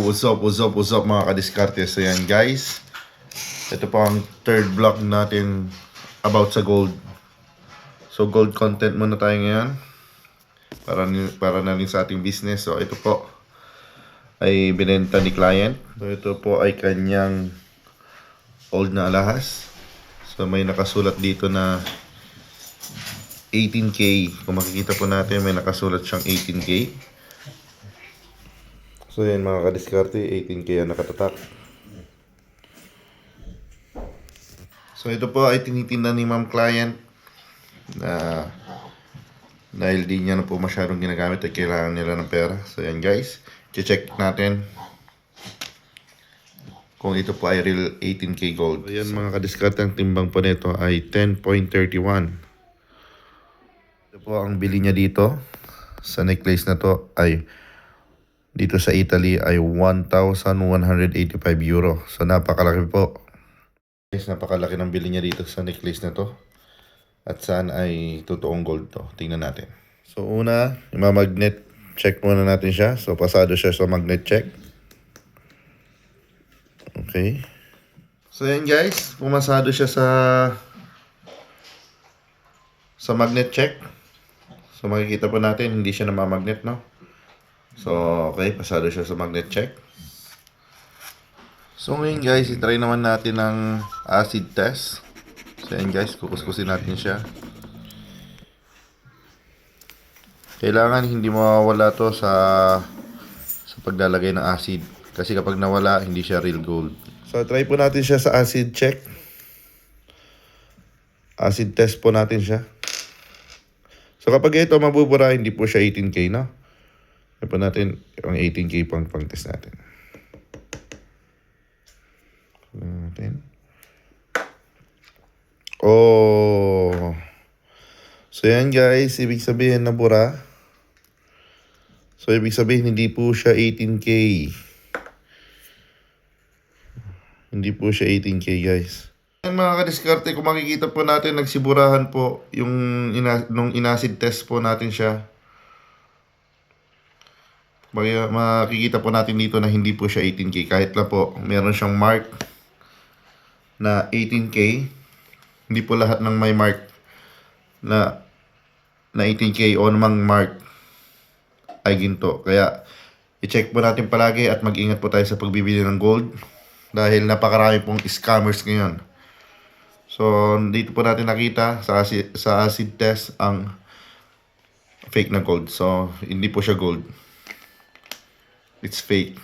What's up mga kadiskarte. So yan guys, ito po ang third vlog natin about sa gold. So gold content muna tayo ngayon para na rin sa ating business. So ito po ay binenta ni client. So ito po ay kanyang old na alahas. So may nakasulat dito na 18K. Kung makikita po natin, may nakasulat siyang 18K. So yan mga kadiskarte, 18K ang nakatatak. So ito po ay tinitinda ni ma'am client na dahil di niya na po masyadong ginagamit at kailangan nila ng pera. So yan guys, check natin kung ito po ay real 18K gold. So yan mga kadiskarte, ang timbang po nito ay 10.31. Ito po ang bili niya dito sa necklace na to ay dito sa Italy ay 1,185 euro. So napakalaki po. Guys, napakalaki ng bili niya dito sa necklace na to. At saan ay totoong gold to. Tingnan natin. So una, magnet check muna natin siya. So pasado siya sa magnet check. Okay. So yan guys, pumasado siya sa magnet check. So makikita po natin, hindi siya namamagnet, no? So, okay, pasado siya sa magnet check. So ngayon guys, itry naman natin ang acid test. So yan guys, kukuskusin natin siya. Kailangan hindi mawawala to sa paglalagay ng acid. Kasi kapag nawala, hindi siya real gold. So try po natin siya sa acid check. Acid test po natin siya. So kapag ito mabubura, hindi po siya 18K, no? Kaya po natin ang 18K pang test natin. Oh. So yan guys, ibig sabihin nabura. So ibig sabihin hindi po siya 18K. Hindi po siya 18K guys. Yan mga kadiskarte, kung makikita po natin, nagsiburahan po yung nung inacid test po natin siya. Makikita po natin dito na hindi po siya 18K. Kahit na po meron siyang mark na 18K. Hindi po lahat ng may mark na 18K o namang mark ay ginto. Kaya i-check po natin palagi at mag-ingat po tayo sa pagbibili ng gold. Dahil napakarami pong scammers ngayon. So, dito po natin nakita sa acid test ang fake na gold. So, hindi po siya gold. It's fake.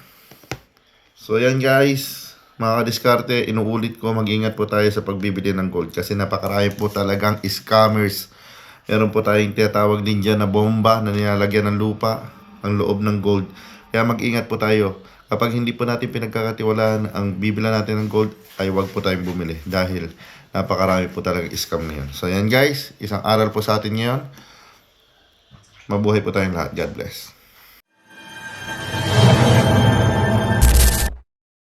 So, yan guys. Mga kadiskarte, inuulit ko, mag-ingat po tayo sa pagbibili ng gold. Kasi napakarami po talagang scammers. Meron po tayong tinatawag din dyan na bomba na nilalagyan ng lupa ang loob ng gold. Kaya mag-ingat po tayo. Kapag hindi po natin pinagkakatiwalaan ang bibila natin ng gold, ay wag po tayong bumili. Dahil napakarami po talagang scam ngayon. So yan guys, isang aral po sa atin ngayon. Mabuhay po tayong lahat. God bless.